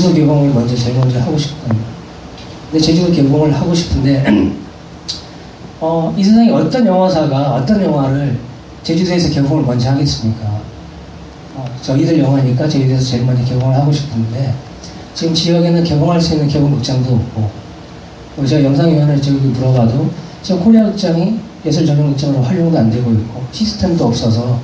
제주도 개봉을 제일 먼저 하고 싶거든요. 근데 제주도 개봉을 하고 싶은데 이 세상에 어떤 영화사가 어떤 영화를 제주도에서 개봉을 먼저 하겠습니까? 저희들 영화니까 제주도에서 제일 먼저 개봉을 하고 싶은데 지금 지역에는 개봉할 수 있는 개봉극장도 없고 제가 영상위원회 저기 물어봐도 지금 코리아 극장이 예술 전용 극장으로 활용도 안 되고 있고 시스템도 없어서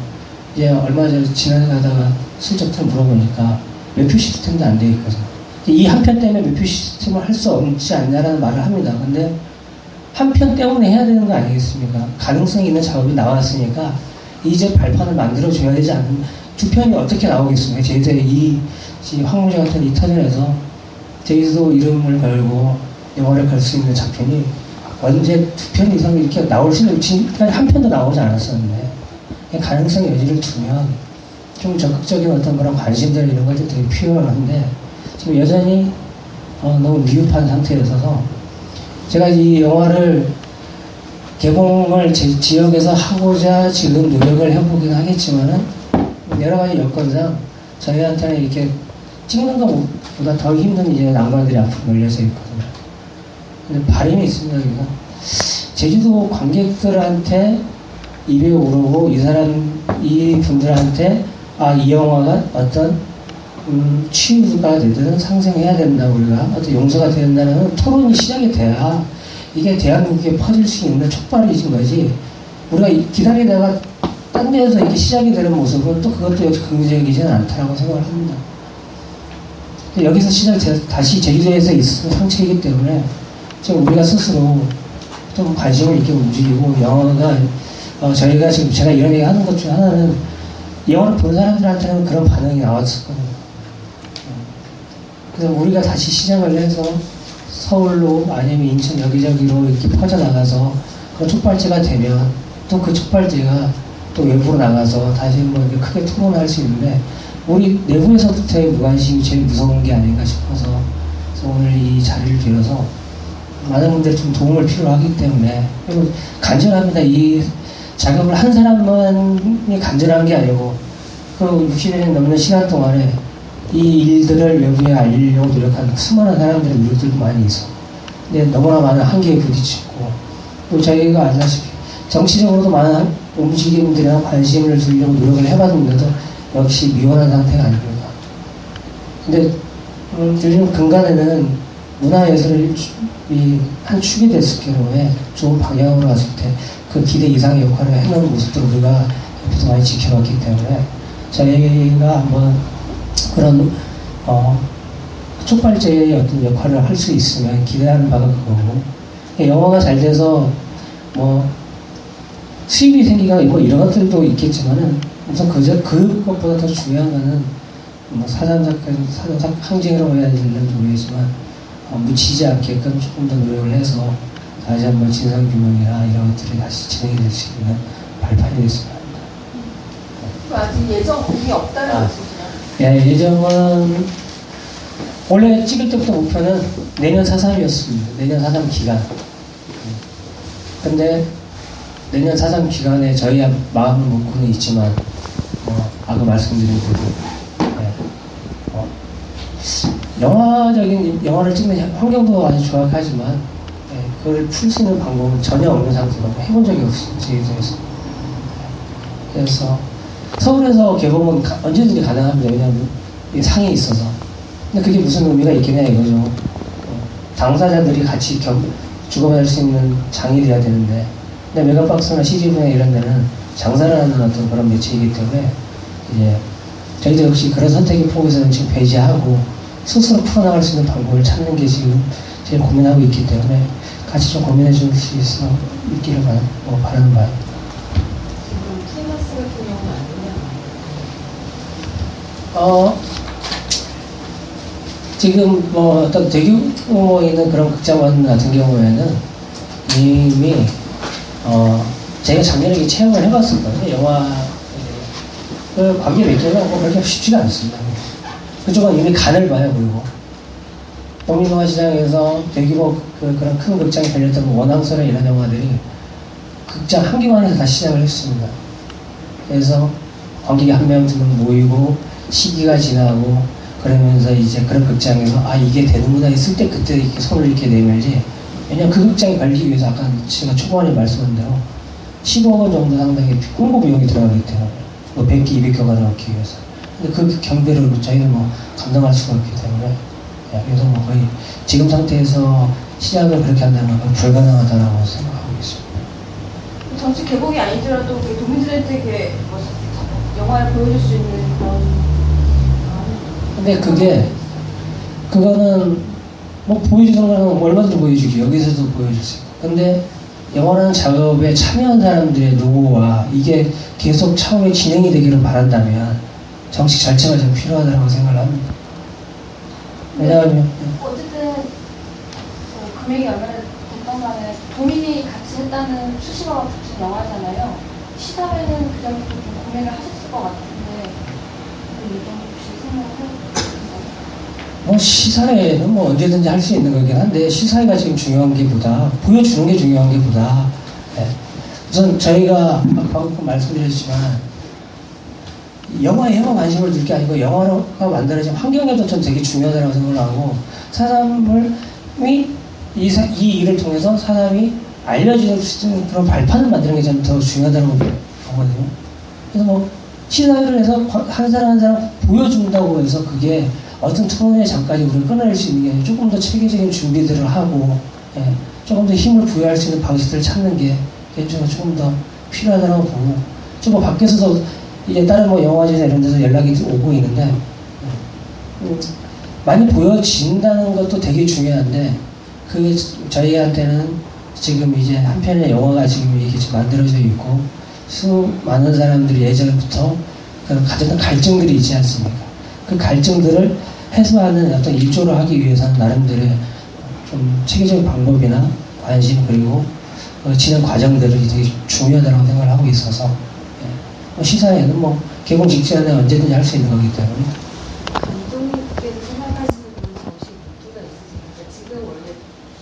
이제 얼마 전에 지나가다가 슬쩍 물어보니까 매표 시스템도 안 되어 있거든요. 이 한 편 때문에 매표 시스템을 할 수 없지 않냐라는 말을 합니다. 근데 한 편 때문에 해야 되는 거 아니겠습니까? 가능성이 있는 작업이 나왔으니까 이제 발판을 만들어줘야 되지 않는 두 편이 어떻게 나오겠습니까? 제주도에 이 황무지 같은 이 터전에서 제주도 이름을 걸고 영화를 걸 수 있는 작품이 언제 두 편 이상 이렇게 나올 수는 지금까지 한 편도 나오지 않았었는데 가능성 여지를 두면 좀 적극적인 어떤 그런 관심들 이런 것들이 되게 필요한데 지금 여전히 너무 미흡한 상태여서 제가 이 영화를 개봉을 제 지역에서 하고자 지금 노력을 해보긴 하겠지만은 여러 가지 여건상 저희한테는 이렇게 찍는 것보다 더 힘든 이제 난관들이 앞으로 열려서 있거든요. 근데 바람이 있습니다. 여기가 제주도 관객들한테 입에 오르고 이 분들한테 이 영화가 어떤 치유가 되든 상생해야 된다, 우리가 어떤 용서가 된다는 토론이 시작이 돼야 이게 대한민국에 퍼질 수 있는 촉발이진 거지. 우리가 기다리다가 딴 데에서 이렇게 시작이 되는 모습은 또 그것도 역시 긍정적이지는 않다라고 생각을 합니다. 여기서 다시 제주도에서 있었던 상처이기 때문에 지금 우리가 스스로 좀 관심을 이렇게 움직이고 영화가 저희가 지금 제가 이런 얘기 하는 것 중에 하나는 영화를 본 사람들한테는 그런 반응이 나왔었거든요. 그래서 우리가 다시 시작을 해서 서울로 아니면 인천 여기저기로 이렇게 퍼져나가서 그 촉발제가 되면 또 그 촉발제가 또 외부로 나가서 다시 한번 이렇게 크게 토론할 수 있는데 우리 내부에서부터의 무관심이 제일 무서운 게 아닌가 싶어서 그래서 오늘 이 자리를 빌어서 많은 분들이 좀 도움을 필요하기 때문에 그리고 간절합니다. 이 작업을 한 사람만이 간절한 게 아니고 그 60년 넘는 시간 동안에 이 일들을 외부에 알리려고 노력하는 수많은 사람들의 노력들도 많이 있어. 근데 너무나 많은 한계에 부딪히고 또 저희가 알다시피 정치적으로도 많은 움직임들이나 관심을 주려고 노력을 해봤는데도 역시 미원한 상태가 아닙니다. 근데 요즘 근간에는 문화예술이 한 축이 됐을 경우에 좋은 방향으로 갔을 때 그 기대 이상의 역할을 해놓은 모습들을 우리가 옆에서 많이 지켜봤기 때문에 저희가 한번 그런 촉발제의 어떤 역할을 할 수 있으면 기대하는 바가 그거고 영화가 잘 돼서 수입이 생기가 이런 것들도 있겠지만은 우선 그것보다 더 중요한 거는 사전 항쟁이라고 해야 되는지 모르겠지만 묻히지 않게끔 조금 더 노력을 해서 다시 한번 진상규명이나 이런 것들이 다시 진행이 될 수 있는 발판이 됐으면 합니다. 아직 예정이 없다는 것이죠? 예, 예정은 원래 찍을 때부터 목표는 내년 4.3이었습니다. 내년 4.3 기간. 근데 내년 4.3 기간에 저희 마음을 먹고는 있지만 아까 말씀드린 대로 영화적인 영화를 찍는 환경도 아주 조악하지만 그걸 풀 수 있는 방법은 전혀 없는 상태로 해본 적이 없어요. 제주도에서. 그래서 서울에서 개봉은 언제든지 가능합니다. 왜냐하면 상이 있어서. 근데 그게 무슨 의미가 있겠냐 이거죠. 당사자들이 같이 주고받을 수 있는 장이 돼야 되는데 근데 메가박스나 CGV나 이런 데는 장사를 하는 어떤 그런 매체이기 때문에 이제 저희도 역시 그런 선택의 폭에서는 지금 배제하고 스스로 풀어나갈 수 있는 방법을 찾는 게 지금 제일 고민하고 있기 때문에 같이 좀 고민해 줄 수 있기를 바라는 바입니다. 지금 클리마스 같은 경우는 안 되냐? 지금 어떤 대규모 있는 그런 극장관 같은 경우에는 이미 제가 작년에 체험을 해봤었거든요. 영화 그 관계 맺기가 그렇게 쉽지가 않습니다. 그쪽은 이미 간을 봐요. 그리고 독립영화시장에서 대규모 그런 큰 극장이 걸렸던 원앙설의 이런 영화들이 극장 한 기관에서 다 시작을 했습니다. 그래서 관객이 한 명 두 명 모이고 시기가 지나고 그러면서 이제 그런 극장에서 아 이게 되는구나 했을 때 그때 이렇게 손을 이렇게 내밀지. 왜냐면 그 극장에 걸리기 위해서 아까 제가 초반에 말씀한 대로 15억 원 정도 상당히 홍보 비용이 들어가기 때문에 뭐 100기, 200개가 나오기 위해서. 근데 그 경비를 저희는 뭐 감당할 수가 없기 때문에 그래서 뭐 거의 지금 상태에서 시작을 그렇게 한다는 건 불가능하다고 생각하고 있습니다. 정치 개봉이 아니더라도 도민들한테 뭐 영화를 보여줄 수 있는 그런. 근데 그거는 뭐 보여주는 거는 얼마든지 보여주기 여기서도 보여줄 수 있고. 근데 영화라는 작업에 참여한 사람들의 노고와 이게 계속 차후에 진행이 되기를 바란다면 정식 절차가 좀 필요하다고 생각을 합니다. 왜냐하면 어쨌든 금액이 얼마나 됐던 간에 도민이 같이 했다는 수식어가 붙은 영화잖아요. 시사회는 그 정도 좀 고민을 하셨을 것 같은데 이정 혹시 생각을 뭐 시사회는 뭐 언제든지 할 수 있는 거긴 한데 시사회가 지금 중요한 게 보다 보여주는 게 중요한 게 보다 우선 저희가 방금 말씀드렸지만 영화에만 관심을 둘 게 아니고 영화가 만들어진 환경에도 전 되게 중요하다고 생각을 하고 사람이 이 일을 통해서 사람이 알려질 수 있는 그런 발판을 만드는 게 전 더 중요하다고 보거든요. 그래서 뭐 시사회를 해서 한 사람 한 사람 보여준다고 해서 그게 어떤 토론의 장까지 우리를 끊어낼 수 있는 게 아니라 조금 더 체계적인 준비들을 하고 조금 더 힘을 부여할 수 있는 방식들을 찾는 게 개인적으로 조금 더 필요하다고 보고 좀 뭐 밖에서도 이제 다른 뭐 영화제나 이런 데서 연락이 오고 있는데 많이 보여진다는 것도 되게 중요한데 그게 저희한테는 지금 이제 한 편의 영화가 지금 이렇게 만들어져 있고 수많은 사람들이 예전부터 가졌던 갈증들이 있지 않습니까? 그 갈증들을 해소하는 어떤 일조를 하기 위해서는 나름대로의 좀 체계적인 방법이나 관심 그리고 진행 과정들이 되게 중요하다고 생각을 하고 있어서 시사회는 뭐 개봉 직전에 언제든지 할 수 있는 거기 때문에 감독님께서 생각하시는 그런 정치 목표가 있으십니까? 지금 원래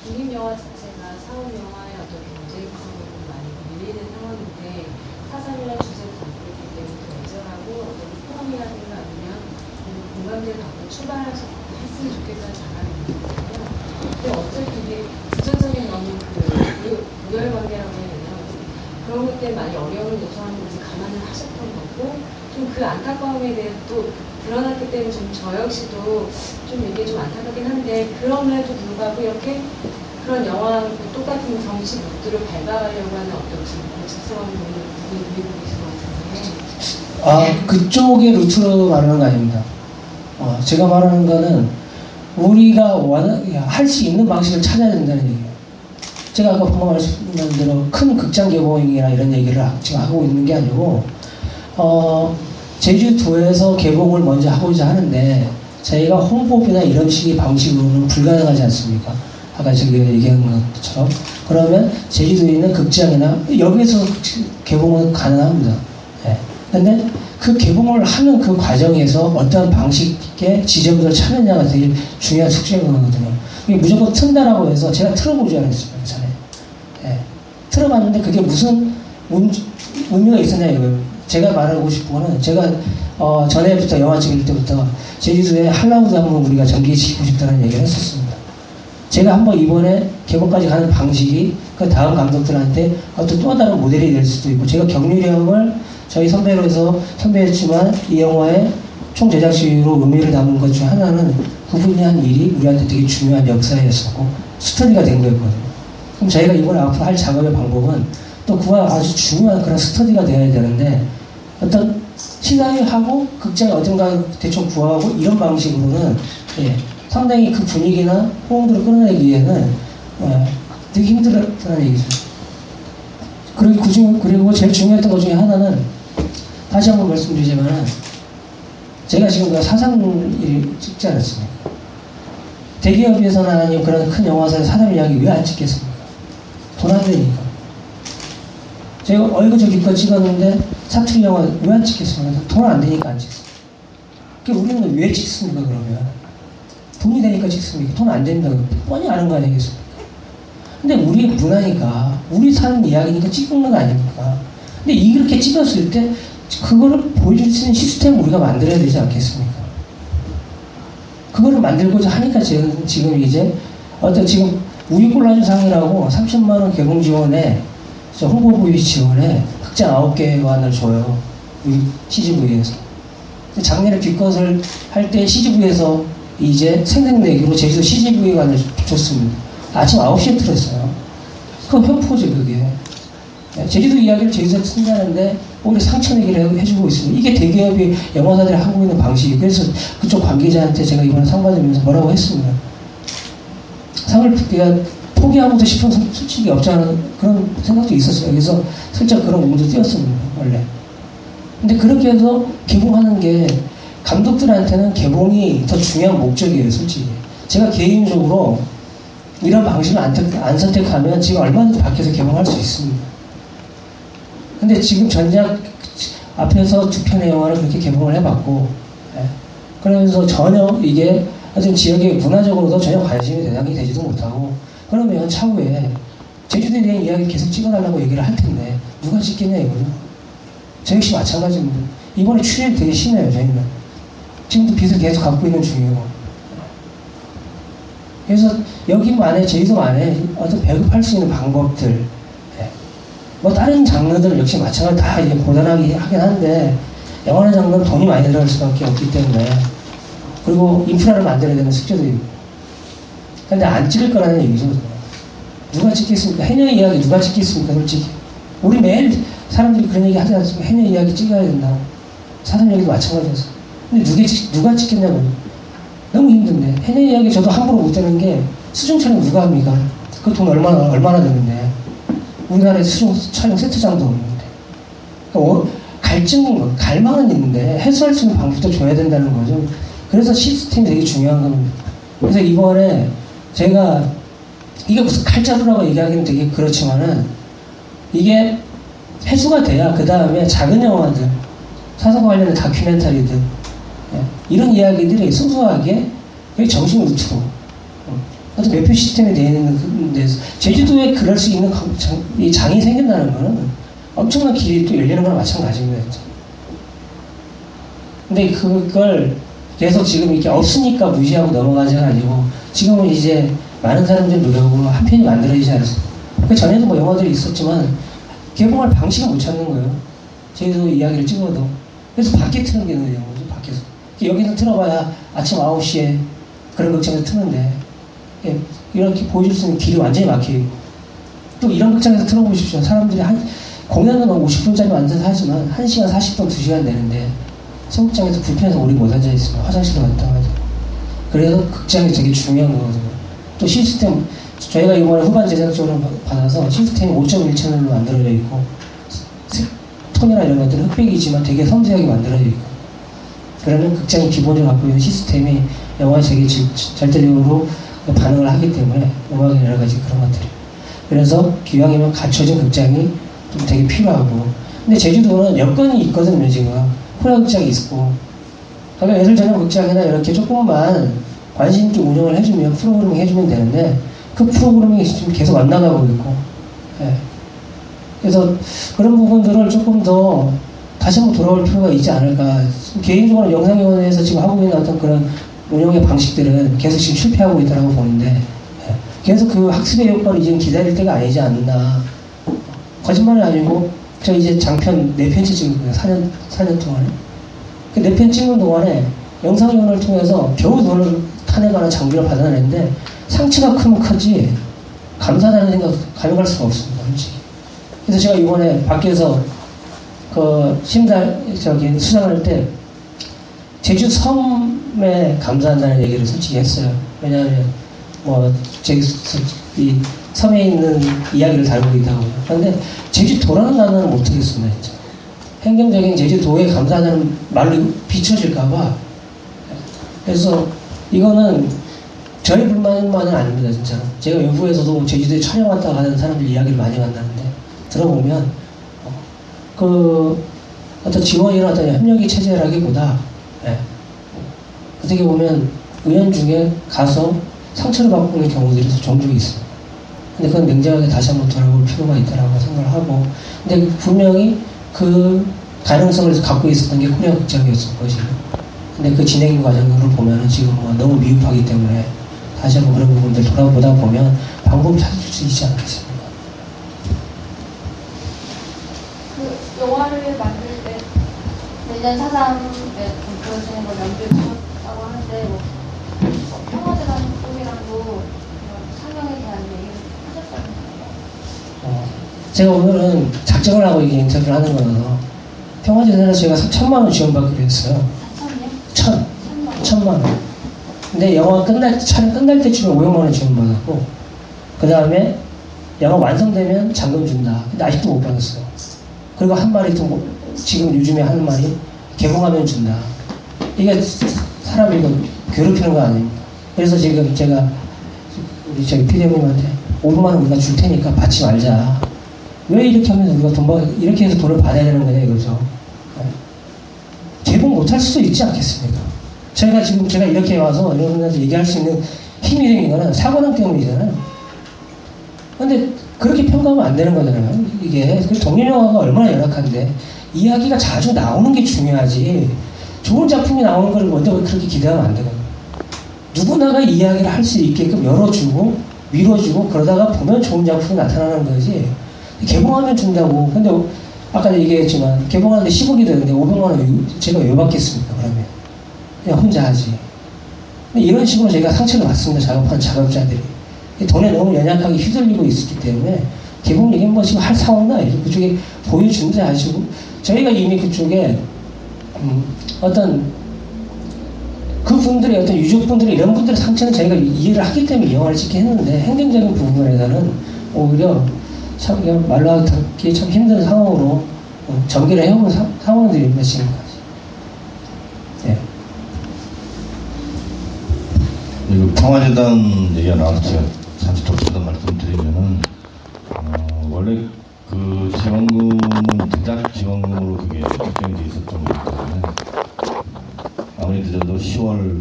독립영화 자체가 사업영화의 어떤 경쟁성으로 많이 밀리는 상황인데 사상이라는 주제를 담고 있기 때문에 애절하고 어떤 포럼이라든가 아니면 공감대를 갖고 출발했으면 좋겠다는 자각이 있거든요. 근데 어차피 이게 부정적인 너무 우열관계라고 해야 되나? 그런 것 때문에 많이 어려운 요소한지 감안을 하셨던 거고 좀 그 안타까움에 대해 또 드러났기 때문에 좀 저 역시도 좀 이게 좀 안타깝긴 한데 그럼에도 불구하고 이렇게 그런 영화 똑같은 정치 무드를 밟아가려고 하는 어떤 직성한 부분이 보이고 계신 것 같은데 그쪽의 루트로 말하는 거 아닙니다. 제가 말하는 거는 우리가 할 수 있는 방식을 찾아야 된다는 얘기예요. 제가 아까 방금 말씀드린 대로 큰 극장 개봉이나 이런 얘기를 지금 하고 있는 게 아니고 제주2에서 개봉을 먼저 하고자 하는데 저희가 홍보비나 이런 식의 방식으로는 불가능하지 않습니까? 아까 제가 얘기한 것처럼 그러면 제주도에 있는 극장이나 여기서 개봉은 가능합니다. 근데 그 개봉을 하는 그 과정에서 어떤 방식의 지점들을 찾느냐가 되게 중요한 숙제거든요. 무조건 튼다라고 해서 제가 틀어보지 않았어요. 틀어봤는데 그게 무슨 의미가 있었냐 이거예요. 제가 말하고 싶은 거는 제가 전에부터 영화 찍을 때부터 제주도에 할라우드 한번 우리가 전개시키고 싶다는 얘기를 했었습니다. 제가 한번 이번에 개봉까지 가는 방식이 그 다음 감독들한테 어떤 또 다른 모델이 될 수도 있고 제가 경률형을 저희 선배로서 선배였지만 이 영화의 총 제작진으로 의미를 담은 것 중 하나는 그분이 한 일이 우리한테 되게 중요한 역사였었고 스터디가 된 거였거든요. 그럼 저희가 이번에 앞으로 할 작업의 방법은 또 그와 아주 중요한 그런 스터디가 되어야 되는데 어떤 시사회하고 극장에 어딘가 대충 구하고 이런 방식으로는 상당히 그 분위기나 호응들을 끌어내기에는 되게 힘들었다는 얘기죠. 그리고 제일 중요했던 것 중에 하나는 다시 한번 말씀드리자면 제가 지금 사상을 찍지 않았습니까? 대기업에서나 아니면 그런 큰 영화사에 사람 이야기 왜 안 찍겠습니까? 돈 안 되니까. 제가 얼그저기껏 찍었는데 사투리 영화 왜 안 찍겠습니까? 돈 안 되니까 안 찍습니다. 그러니까 우리는 왜 찍습니까 그러면? 돈이 되니까 찍습니까? 돈 안 된다고 뻔히 아는 거 아니겠습니까? 근데 우리의 문화니까 우리 사는 이야기니까 찍은 건 아닙니까? 근데 이렇게 찍었을 때 그거를 보여줄 수 있는 시스템을 우리가 만들어야 되지 않겠습니까? 그거를 만들고자 하니까 지금 이제 어떤 지금 우유콜라주상이라고 30만 원 개봉 지원에 홍보부위 지원에 극장 9개관을 줘요. CGV에서. 작년에 기껏을 할 때 CGV에서 이제 생생내기로 제주도 CGV관을 줬습니다. 아침 9시에 틀었어요. 그건 현포죠, 그게. 제주도 이야기를 제주도에 쓴다는데 오히려 상처 내기를 해주고 있습니다. 이게 대기업이 영화사들이 하고 있는 방식이에요. 그래서 그쪽 관계자한테 제가 이번에 상 받으면서 뭐라고 했습니다. 상을 포기하고도 싶은 솔직히 없지 않은 그런 생각도 있었어요. 그래서 슬쩍 그런 공도 띄었습니다, 원래. 근데 그렇게 해서 개봉하는 게 감독들한테는 개봉이 더 중요한 목적이에요, 솔직히. 제가 개인적으로 이런 방식을 안 선택하면 지금 얼마든지 밖에서 개봉할 수 있습니다. 근데 지금 전작 앞에서 두 편의 영화를 그렇게 개봉을 해봤고, 그러면서 전혀 이게 어떤 지역의 문화적으로도 전혀 관심이 대상이 되지도 못하고, 그러면 차후에 제주도에 대한 이야기 계속 찍어달라고 얘기를 할 텐데, 누가 찍겠냐 이거죠. 저 역시 마찬가지입니다. 이번에 출혈이 되게 심해요, 저희는. 지금도 빚을 계속 갖고 있는 중이고. 그래서 여기만에, 제주도만에 어떤 배급할 수 있는 방법들, 뭐 다른 장르들 역시 마찬가지로 다 이제 보완하긴 한데, 영화는 장르는 돈이 많이 들어갈 수밖에 없기 때문에, 그리고 인프라를 만들어야 되는 숙제도 있고. 근데 안 찍을 거라는 얘기죠. 누가 찍겠습니까? 해녀 이야기 누가 찍겠습니까, 솔직히. 우리 매일 사람들이 그런 얘기 하지 않습니까? 해녀 이야기 찍어야 된다고. 사람 얘기도 마찬가지였어. 근데 누가 찍겠냐고. 너무 힘든데. 해녀 이야기 저도 함부로 못 되는 게, 수중 촬영 누가 합니까? 그 돈 얼마나 드는데. 우리나라에 수중 촬영 세트장도 없는데. 그러니까 갈망은 있는데, 해소할 수 있는 방법도 줘야 된다는 거죠. 그래서 시스템이 되게 중요한 겁니다. 그래서 이번에 제가, 이게 무슨 칼자루라고 얘기하기는 되게 그렇지만은, 이게 해소가 돼야 그 다음에 작은 영화들, 사상과 관련된 다큐멘터리들, 이런 이야기들이 소소하게 정신 우투로 어떤 매표 시스템이 되어 있는 데서 제주도에 그럴 수 있는 이 장이 생긴다는 거는 엄청난 길이 또 열리는 거랑 마찬가지입니다. 근데 그걸 계속 지금 이렇게 없으니까 무시하고 넘어가지 아니고 지금은 이제 많은 사람들의 노력으로 한 편이 만들어지지 않았습니다. 그 전에도 뭐 영화들이 있었지만 개봉할 방식을 못 찾는 거예요. 제주도 이야기를 찍어도. 그래서 밖에 트는 게 있는 거죠, 밖에서. 여기서 틀어봐야 아침 9시에 그런 극장에서 트는데, 이렇게 보여줄 수 있는 길이 완전히 막혀있고, 또 이런 극장에서 틀어보십시오. 사람들이 공연은 50분짜리 완전히 하지만 1시간 40분, 2시간 되는데, 소극장에서 불편해서 오래 못 앉아있으면 화장실에 왔다 가죠. 그래서 극장이 되게 중요한 거거든요. 또 시스템, 저희가 이번에 후반 제작적으로 받아서 시스템이 5.1 채널로 만들어져 있고, 톤이나 이런 것들은 흑백이지만 되게 섬세하게 만들어져 있고, 그러면 극장이 기본적으로 갖고 있는 시스템이 영화에 되게 절대적으로 반응을 하기 때문에 음악이나 여러 가지 그런 것들이. 그래서 기왕이면 갖춰진 극장이 좀 되게 필요하고. 근데 제주도는 여건이 있거든요, 지금. 코리아 극장이 있고. 그러니까 예술 전용 극장이나 이렇게 조금만 관심 있게 운영을 해주면, 프로그래밍 해주면 되는데, 그 프로그래밍이 지금 계속 안 나가고 있고. 그래서 그런 부분들을 조금 더 다시 한번 돌아올 필요가 있지 않을까. 개인적으로 영상위원회에서 지금 하고 있는 어떤 그런 운영의 방식들은 계속 지금 실패하고 있다고 보는데, 계속 그 학습의 효과를 이제 기다릴 때가 아니지 않나. 거짓말이 아니고, 저 이제 장편 4편째 찍은 거예요. 4년 동안에. 그 4편 찍는 동안에 영상위원회를 통해서 겨우 돈을 탄핵하는 장비를 받아냈는데, 상처가 크면 크지, 감사하다는 생각 가져갈 수가 없습니다, 솔직히. 그래서 제가 이번에 밖에서 수상할 때, 제주 섬에 감사한다는 얘기를 솔직히 했어요. 왜냐하면, 이 섬에 있는 이야기를 다루고 있다고. 그런데 제주도라는 단어는 못하겠습니다, 진짜. 행정적인 제주도에 감사하다는 말로 비춰질까봐. 그래서 이거는 저희 불만은 아닙니다, 진짜. 제가 외부에서도 제주도에 촬영 왔다 가는 사람들 이야기를 많이 만나는데, 들어보면, 어떤 지원이나 어떤 협력의 체제라기보다, 어떻게 보면, 의원 중에 가서 상처를 받고 있는 경우들이 종종 있습니다. 근데 그건 냉정하게 다시 한번 돌아볼 필요가 있다고 생각을 하고, 근데 분명히 그 가능성을 갖고 있었던 게 코리아 극장이었을 것이고, 근데 그 진행 과정으로 보면은 지금 뭐 너무 미흡하기 때문에 다시 한번 그런 부분들 돌아보다 보면 방법을 찾을 수 있지 않겠습니까? 그 영화를 만들 때 내년 4.3에 그려지는 걸 염두에 두셨다고 하는데 뭐 평화재단 쪽이랑도 상영에 대한 얘기를 하셨다면서요? 제가 오늘은 작정을 하고 이게 인터뷰를 하는 거라서 평화재단에서 제가 1,000만 원 지원받기로 했어요. 4,000이요? 1,000만 원. 근데 영화 촬영 끝날 때쯤에 500만 원 지원받았고, 그 다음에 영화 완성되면 잔금 준다. 근데 아직도 못 받았어요. 그리고 한 말이 또 지금 요즘에 하는 말이 개봉하면 준다. 이게 사람 이거 괴롭히는 거 아닙니까? 그래서 지금 제가 우리 저기 PD님한테 500만 원 우리가 줄 테니까 받지 말자. 왜 이렇게 하면서 우리가 이렇게 해서 돈을 받아야 되는 거냐 이거죠. 개봉 못할 수도 있지 않겠습니까? 제가 이렇게 와서 여러분들한테 얘기할 수 있는 힘이 생긴 거는 사고난 때문이잖아요. 근데 그렇게 평가하면 안 되는 거잖아요. 이게 독립영화가 얼마나 열악한데 이야기가 자주 나오는 게 중요하지 좋은 작품이 나오는 걸 먼저 그렇게 기대하면 안 되거든요. 누구나가 이야기를 할 수 있게끔 열어주고 밀어주고 그러다가 보면 좋은 작품이 나타나는 거지 개봉하면 준다고. 근데 아까 얘기했지만 개봉하는데 10억이 되는데 500만 원 제가 왜 받겠습니까? 그러면 그냥 혼자 하지. 이런 식으로 제가 상처를 받습니다. 작업하는 작업자들이. 돈에 너무 연약하게 휘둘리고 있기 때문에 개봉 얘기는 뭐 지금 할 상황은 아니죠. 그쪽에 보여준다 하시고 저희가 이미 그쪽에 어떤 그분들의 어떤 유족분들의 이런 분들의 상처는 저희가 이해를 하기 때문에 이 영화를 찍게 했는데 행정적인 부분에서는 오히려 참 말로 하기 참 힘든 상황으로 전개를 해온 상황들입니다. 지금까지. 네. 이거 평화재단 얘기가 나와서 제가 잠시 덧붙여서 말씀드리면은 원래 그 지원금은 제작 지원금으로 그게 결정이 돼 있었던 거기 때문에 아무리 늦어도 10월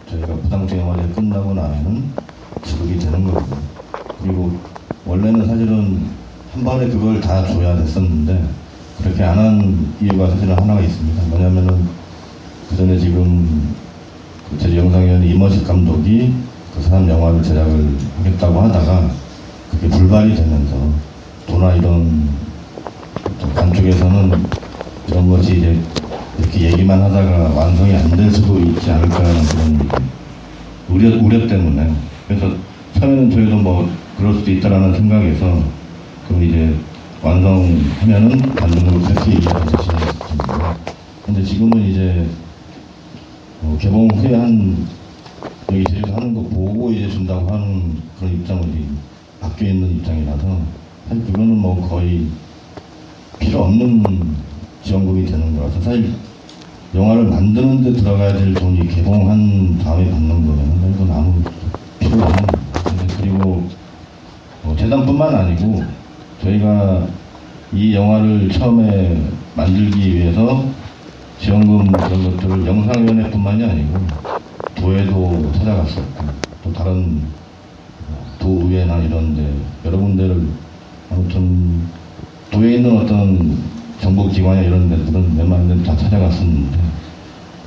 저희가 부당청 영화제 끝나고 나면은 지급이 되는 거거든요. 그리고 원래는 사실은 한 번에 그걸 다 줘야 됐었는데 그렇게 안 한 이유가 사실은 하나가 있습니다. 뭐냐면은 그 전에 지금 제 영상위원 임원식 감독이 그 사람 영화를 제작을 하겠다고 하다가 그게 불발이 되면서 도나 이런 반쪽에서는 이런 것이 이제 이렇게 얘기만 하다가 완성이 안 될 수도 있지 않을까라는 그런 우려 때문에 그래서 처음에는 저희도 뭐 그럴 수도 있다라는 생각에서 그럼 이제 완성하면은 단독으로 그렇게 얘기하고 계시는 근데 지금은 이제 개봉 후에 여기 제주도 하는 거 보고 이제 준다고 하는 그런 입장이 바뀌어 있는 입장이라서 사실 그거는 뭐 거의 필요 없는 지원금이 되는 거라서 사실 영화를 만드는 데 들어가야 될 돈이 개봉한 다음에 받는 거면 이건 아무 필요 없는 거예요. 그리고 재단뿐만 아니고 저희가 이 영화를 처음에 만들기 위해서 지원금 그런 것들을 영상위원회뿐만이 아니고 도에도 찾아갔었고 또 다른 도의회나 이런데 여러 군데를 아무튼 도에 있는 어떤 정보기관이나 이런 데들은 웬만한 데는 다 찾아갔었는데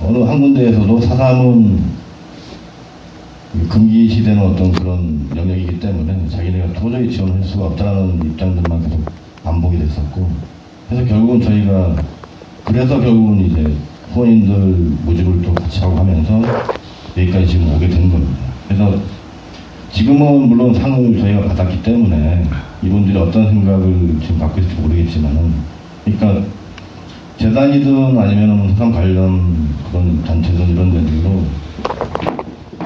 어느 한 군데에서도 4.3은 금기시되는 어떤 그런 영역이기 때문에 자기네가 도저히 지원할 수가 없다는 입장들만 계속 반복이 됐었고 그래서 결국은 저희가 그래서 결국은 이제 후원인들 모집을 또 같이 하고 하면서 여기까지 지금 오게 된 겁니다. 그래서 지금은 물론 상을 저희가 받았기 때문에 이분들이 어떤 생각을 지금 갖고 있을지 모르겠지만은 그러니까 재단이든 아니면은 사람 관련 그런 단체든 이런 데들로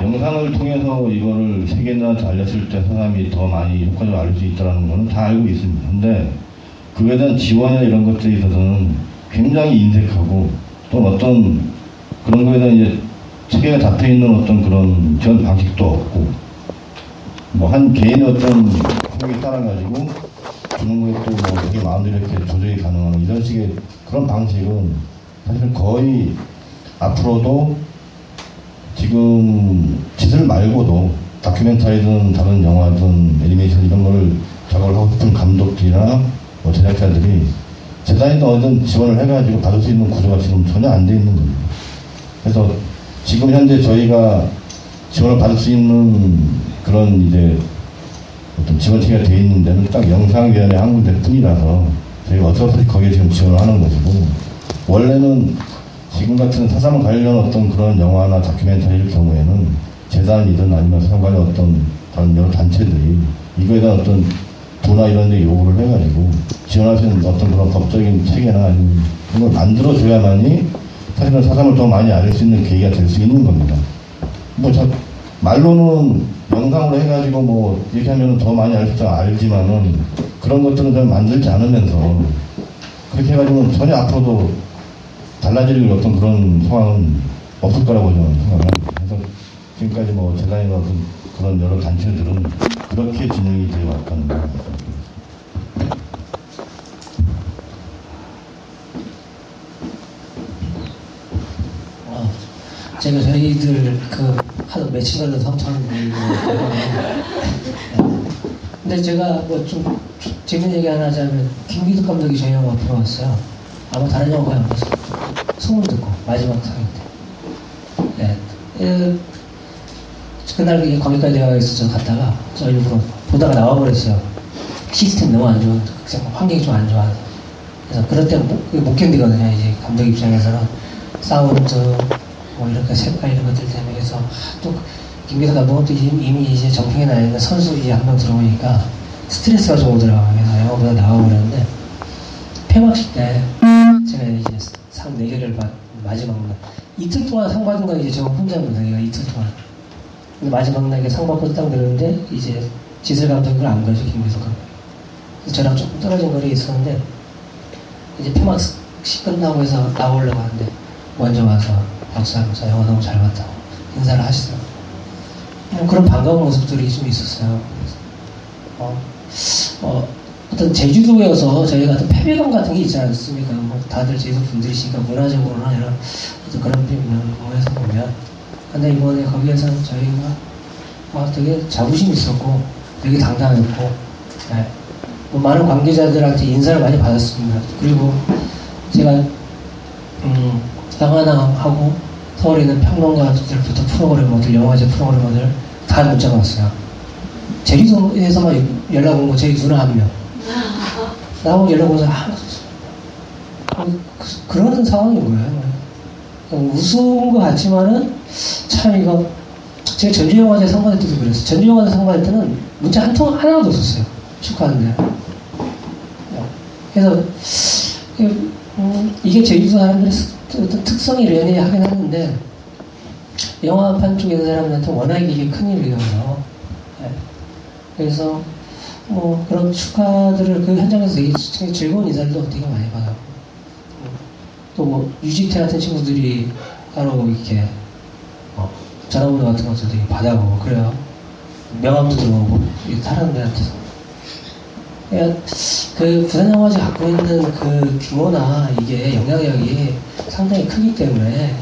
영상을 통해서 이거를 세계인들한테 알렸을 때 사람이 더 많이 효과적으로 알릴 수 있다는 거는 다 알고 있습니다. 근데 그에 대한 지원이나 이런 것들에 있어서는 굉장히 인색하고 또 어떤 그런 거에 대한 이제 체계가 잡혀 있는 어떤 그런 지원 방식도 없고 뭐 한 개인의 어떤 성격에 따라가지고 주는 거에 또 뭐 자기 마음대로 이렇게 조절이 가능한 이런 식의 그런 방식은 사실 거의 앞으로도 지금 짓을 말고도 다큐멘터리든 다른 영화든 애니메이션 이런 걸 작업을 하고 싶은 감독들이나 뭐 제작자들이 재단이든 어디든 지원을 해가지고 받을 수 있는 구조가 지금 전혀 안 돼 있는 겁니다. 그래서 지금 현재 저희가 지원을 받을 수 있는 그런 이제 어떤 지원 체계가 되어 있는 데는 딱 영상위원회 한 군데 뿐이라서 저희가 어쩔 수 없이 거기에 지금 지원을 하는 것이고, 원래는 지금 같은 사상 관련 어떤 그런 영화나 다큐멘터리일 경우에는 재단이든 아니면 사상 관련 어떤 다른 여러 단체들이 이거에 대한 어떤 도나 이런 데 요구를 해가지고 지원할 수 있는 어떤 그런 법적인 체계나 아니면 그런 걸 만들어줘야만이 사실은 사상을 더 많이 알 수 있는 계기가 될 수 있는 겁니다. 뭐 말로는 영상으로 해가지고 뭐 이렇게 하면 더 많이 알 수 있다 알지만은 그런 것들은 잘 만들지 않으면서 그렇게 해가지고는 전혀 앞으로도 달라질 어떤 그런 상황은 없을 거라고 저는 생각을 합니다. 그래서 지금까지 뭐 재단이나 어떤 그런 여러 단체들은 그렇게 진행이 되어 왔다는 것 같습니다. 제가 저희들 하도 며칠 걸려 성토하는 분이고 근데 제가 뭐 좀 재밌는 얘기 하나 하자면 김기덕 감독이 저희 영화 보러 왔어요. 아마 다른 영화에 안 봤어요. 소문 듣고 마지막 상영 때. 네. 그날 거기까지 내가 있어서 갔다가 저 일부러 보다가 나와버렸어요. 시스템 너무 안 좋아, 환경이 좀 안 좋아서. 그래서 그럴 때 못 견디거든요. 이제 감독 입장에서는 사운드 뭐 이렇게 색깔 이런 것들 때문에. 그래서 또 김기덕 감독은 또 이미 이제 정평에 나 있는 선수 이제 한 명 들어오니까 스트레스가 좀 오더라고요. 그래서 영화보다 나와버렸는데 폐막식 때 제가 이제 상 4개를 마지막 날 이틀 동안 상 받은 건 이제 저 혼자입니다. 이틀 동안. 근데 마지막 날에 상 받고 딱 내렸는데 이제 지슬 감독을 안 가죠. 김기덕 감독. 그래서 저랑 조금 떨어진 거리에 있었는데 이제 폐막식 끝나고 해서 나오려고 하는데 먼저 와서 박수하면서 영화 너무 잘 봤다고 인사를 하시더라고요. 그런 반가운 모습들이 좀 있었어요. 어떤 제주도여서 저희 같은 패배감 같은 게 있지 않습니까? 뭐 다들 제주도 분들이시니까 문화적으로나 이런 어떤 그런 면에서 보면. 근데 이번에 거기에서는 저희가 되게 자부심이 있었고 되게 당당했고, 네. 뭐 많은 관계자들한테 인사를 많이 받았습니다. 그리고 제가 영화낭하고 서울에 있는 평론가들부터 프로그래머들, 영화제 프로그래머들 다 문자가 왔어요. 제주도에서만 연락 온 거 저희 누나 한 명. 나하고 연락 온 사람 하나도 없어요. 그런 상황인 거예요. 우스운 것 같지만은 참 이거 제가 전주영화제 상 받을 때도 그랬어요. 전주영화제 상 받을 때는 문자 한 통 하나도 없었어요. 축하하는데. 그래서 이게 제주도 사람들의 어떤 특성이려니 하긴 하는데 영화판 쪽에 있는 사람들한테 워낙 이게 큰일이거든요. 네. 그래서 뭐 그런 축하들을 그 현장에서 되게 즐거운 인사들도 되게 많이 받아요. 또 뭐 유지태 같은 친구들이 따로 이렇게 전화번호 같은 것도 되게 받아보고 그래요. 명함도 들어오고 다른 데한테서. 그러니까 그 부산영화제 갖고 있는 그 규모나 이게 영향력이 상당히 크기 때문에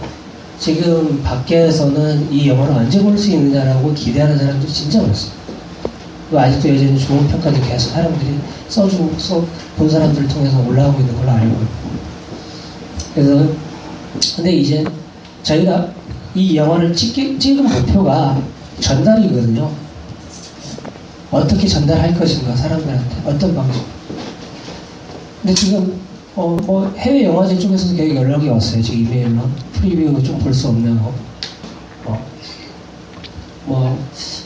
지금 밖에서는 이 영화를 언제 볼 수 있느냐라고 기대하는 사람들이 진짜 많습니다. 아직도 여전히 좋은 평가들 계속 사람들이 본 사람들을 통해서 올라오고 있는 걸로 알고 있고. 그래서 근데 이제 저희가 이 영화를 찍은 목표가 전달이거든요. 어떻게 전달할 것인가, 사람들한테 어떤 방식. 근데 지금 뭐 해외 영화제 쪽에서도 계속 연락이 왔어요. 지금 이메일로 프리뷰 좀 볼 수 없냐고. 뭐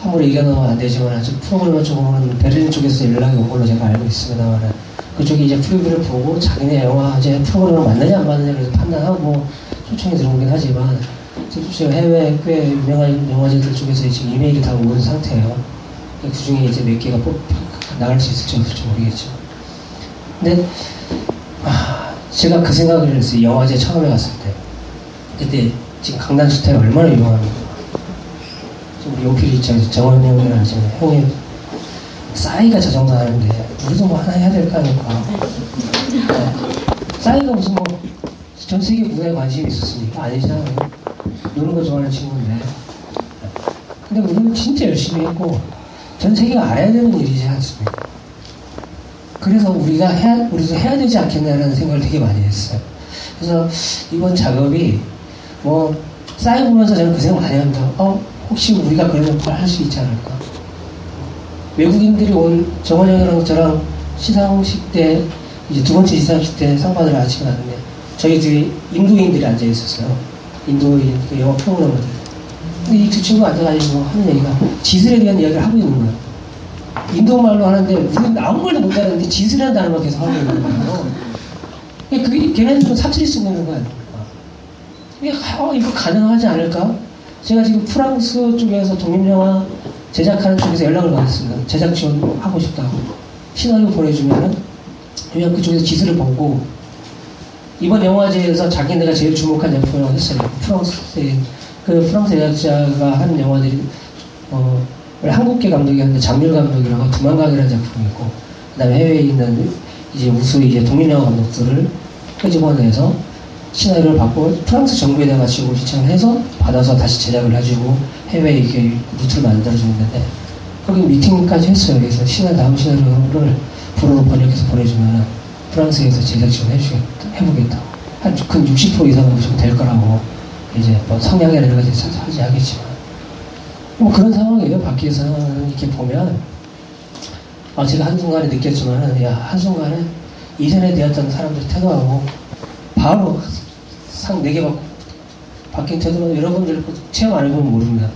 함부로 얘기하면 안 되지만 아주 프로그래머 쪽으로는 베를린 쪽에서 연락이 온 걸로 제가 알고 있습니다만 그쪽이 이제 프리뷰를 보고 자기네 영화제 프로그래머 맞느냐 안 맞느냐 그래서 판단하고 초청이 들어오긴 하지만 지금 해외 꽤 유명한 영화제들 쪽에서 지금 이메일이 다 온 상태예요. 그 중에 이제 몇 개가 나갈 수 있을지 없을지 모르겠죠. 근데 제가 그 생각을 했어요. 영화제 처음에 갔을 때. 그때 지금 강남 스타일 얼마나 유명합니까? 우리 용필이 있잖아요. 정원 형이랑 지금 형님 싸이가 저 정도 하는데 우리도 뭐 하나 해야 될까 하니까. 네. 싸이가 무슨 뭐 전 세계 문화에 관심이 있었습니까? 아니잖아요. 노는 거 좋아하는 친구인데. 근데 우리는 진짜 열심히 했고 전 세계가 알아야 되는 일이지 않습니까? 그래서 우리도 해야 되지 않겠냐는 생각을 되게 많이 했어요. 그래서 이번 작업이 뭐 쌓여보면서 저는 그 생각 많이 합니다. 혹시 우리가 그런 역할을 할 수 있지 않을까? 외국인들이 온 정원 형이랑 저랑 시상식 때, 이제 두 번째 시상식 때 상 받으러 아침에 왔는데, 저희 뒤에 인도인들이 앉아 있었어요. 인도인, 그 영화 프로그래머들. 근데 이 두 친구가 앉아가지고 하는 얘기가 지슬에 대한 이야기를 하고 있는 거예요. 인도말로 하는데, 우리는 아무 말도 못 하는데 지슬이라는 단어만 계속 하고 있는 거예요. 걔네들은 삽질이 쓰고 있는 거 아닙니까? 이거 가능하지 않을까? 제가 지금 프랑스 쪽에서 독립영화 제작하는 쪽에서 연락을 받았습니다. 제작 지원하고 싶다고. 시나리오 보내주면은, 그냥 그쪽에서 지수를 보고, 이번 영화제에서 자기네가 제일 주목한 작품이라고 했어요. 그 프랑스 제작자가 하는 영화들이, 한국계 감독이 하는데 장렬 감독이라고 두만강이라는 작품이 있고, 그 다음에 해외에 있는 이제 우수 이제 독립영화 감독들을 끄집어내서 시나리오를 받고 프랑스 정부에다가 지원 신청을 해서 받아서 다시 제작을 해주고 해외에 이렇게 루트를 만들어주는데 거기 미팅까지 했어요. 그래서 다음 시나리오를 불어로 번역해서 보내주면 프랑스에서 제작 지원 해보겠다. 한 60% 이상은 무조건 될 거라고 이제 뭐 성향이나 이런 가지 하지 하겠지만 뭐 그런 상황이에요. 밖에서는 이렇게 보면 제가 한순간에 느꼈지만은 한순간에 이전에 되었던 사람들 태도하고 바로 상 4개 받고 바뀐 태도는 여러분들 체험 안 해보면 모릅니다.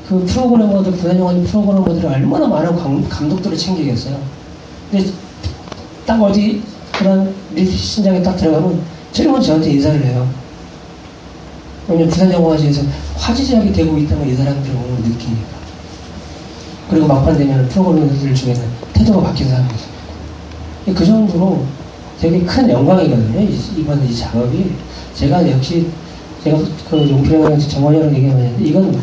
그 프로그래머들, 부산영화제 프로그래머들이 얼마나 많은 감독들을 챙기겠어요. 근데 딱 어디 그런 신장에 딱 들어가면 제일 먼저 저한테 인사를 해요. 왜냐면 부산영화제에서 화제작이 되고 있다는 걸 이 사람들이 오늘 느끼니까. 그리고 막판 되면 프로그래머들 중에는 태도가 바뀐 사람이 있어요. 그 정도로 되게 큰 영광이거든요. 이번 이 작업이. 제가 그 용필이랑 정원이랑 얘기하면 이건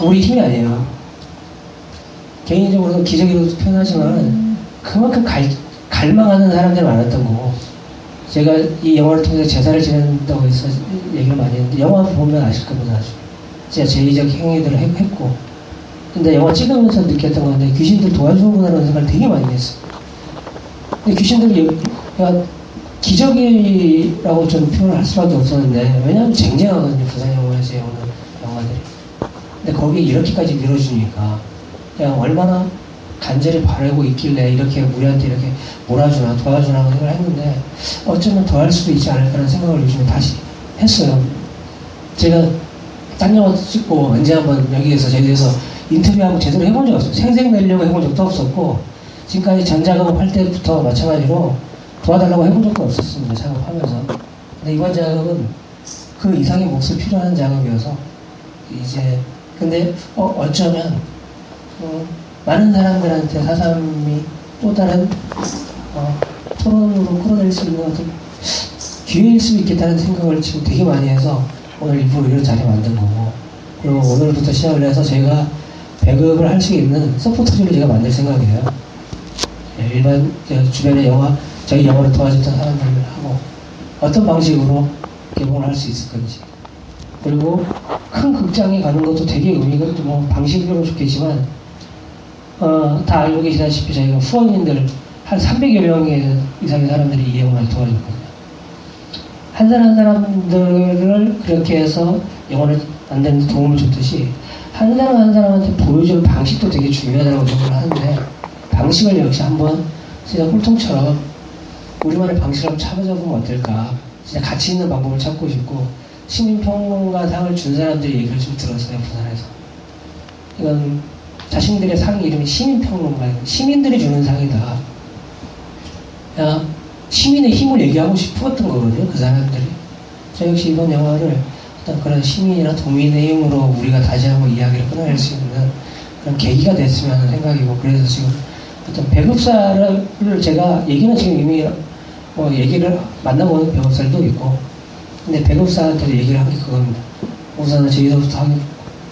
우리 힘이 아니에요. 개인적으로는 기적이라고 표현하지만 그만큼 갈망하는 사람들이 많았던 거고 제가 이 영화를 통해서 제사를 지낸다고 해서 얘기를 많이 했는데 영화 보면 아실 겁니다. 아주. 진짜 제의적 행위들을 했고 근데 영화 찍으면서 느꼈던 건데 귀신들 도와주는구나라는 생각을 되게 많이 했어요. 근데 귀신들이 기적이라고 좀 표현을 할 수밖에 없었는데 왜냐하면 쟁쟁하거든요. 부산 영화에서 오는 영화들이. 근데 거기에 이렇게까지 밀어주니까 그냥 얼마나 간절히 바라고 있길래 이렇게 우리한테 이렇게 몰아주나 도와주나 생각을 했는데 어쩌면 더 할 수도 있지 않을까라는 생각을 요즘에 다시 했어요. 제가 딴 영화 찍고 언제 한번 여기에서 제주에서 인터뷰하고 제대로 해본 적 없어요. 생색 내려고 해본 적도 없었고 지금까지 전작업 할 때부터 마찬가지로 도와달라고 해본 적도 없었습니다. 작업하면서. 근데 이번 작업은 그 이상의 몫을 필요한 작업이어서 이제 근데 어쩌면 많은 사람들한테 사삼이 또 다른 토론으로 끌어낼 수 있는 어떤 기회일 수 있겠다는 생각을 지금 되게 많이 해서 오늘 일부러 이런 자리 만든 거고 그리고 오늘부터 시작을 해서 제가 배급을 할 수 있는 서포터즈를 제가 만들 생각이에요. 일반 주변의 저희 영화를 도와줬던 사람들하고 어떤 방식으로 개봉을 할 수 있을 건지 그리고 큰 극장에 가는 것도 되게 의미가 뭐 방식으로 좋겠지만 다 알고 계시다시피 저희가 후원인들 한 300여 명의 이상의 사람들이 이 영화를 도와줬거든요. 한 사람 한 사람들을 그렇게 해서 영화를 만드는 데 도움을 줬듯이 한 사람 한 사람한테 보여주는 방식도 되게 중요하다고 생각을 하는데 방식을 역시 한번 진짜 꿀통처럼 우리만의 방식을 한번 찾아보면 어떨까. 진짜 가치 있는 방법을 찾고 싶고 시민평론가상을 준 사람들의 얘기를 좀 들었어요. 부산에서. 이건 자신들의 상 이름이 시민평론가예요. 시민들이 주는 상이다. 그냥 시민의 힘을 얘기하고 싶었던 거거든요. 그 사람들이. 저 역시 이번 영화를 어떤 그런 시민이나 도민의 힘으로 우리가 다시 한번 이야기를 끊어낼 수 있는 그런 계기가 됐으면 하는 생각이고 그래서 지금 어떤 배급사를 제가 얘기는 지금 이미 얘기를 만나보는 배급사들도 있고 근데 배급사한테도 얘기를 한 게 그겁니다. 우선은 저희서부터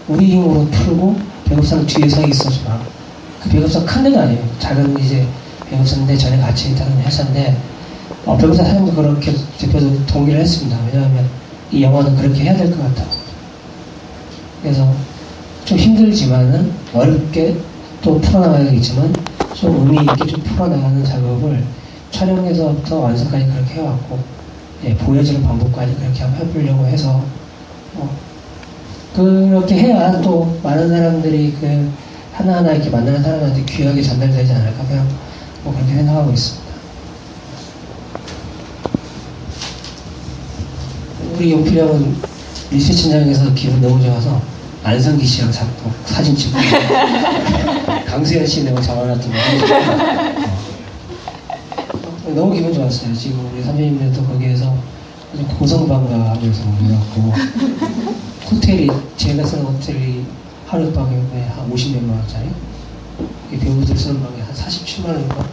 우리 힘으로 풀고 배급사는 뒤에 서 있어주라. 그 배급사 큰 데가 아니에요. 작은 이제 배급사인데 전에 같이 있다는 회사인데 배급사 사장도 그렇게 대표도 동의를 했습니다. 왜냐하면 이 영화는 그렇게 해야 될 것 같다고. 그래서 좀 힘들지만은 어렵게 또 풀어나가야겠지만 좀 의미 있게 좀 풀어나가는 작업을 촬영에서부터 완성까지 그렇게 해왔고 보여지는 방법까지 그렇게 한번 해보려고 해서 그렇게 해야 또 많은 사람들이 그 하나하나 이렇게 만나는 사람한테 귀하게 전달되지 않을까 그냥 그렇게 생각하고 있습니다. 우리 용필형은 리서치장에서 기분 너무 좋아서 안성기 씨랑 자꾸 사진 찍고 강수현 씨 내가 잡아놨더니 너무 기분 좋았어요. 지금 우리 선배님들도 거기에서 아주 고성방가하면서 오셔갖고 호텔이 제가 쓰는 호텔이 하룻밤에 한 50몇만 원짜리 배우들 쓰는 방에 한 47만 원인가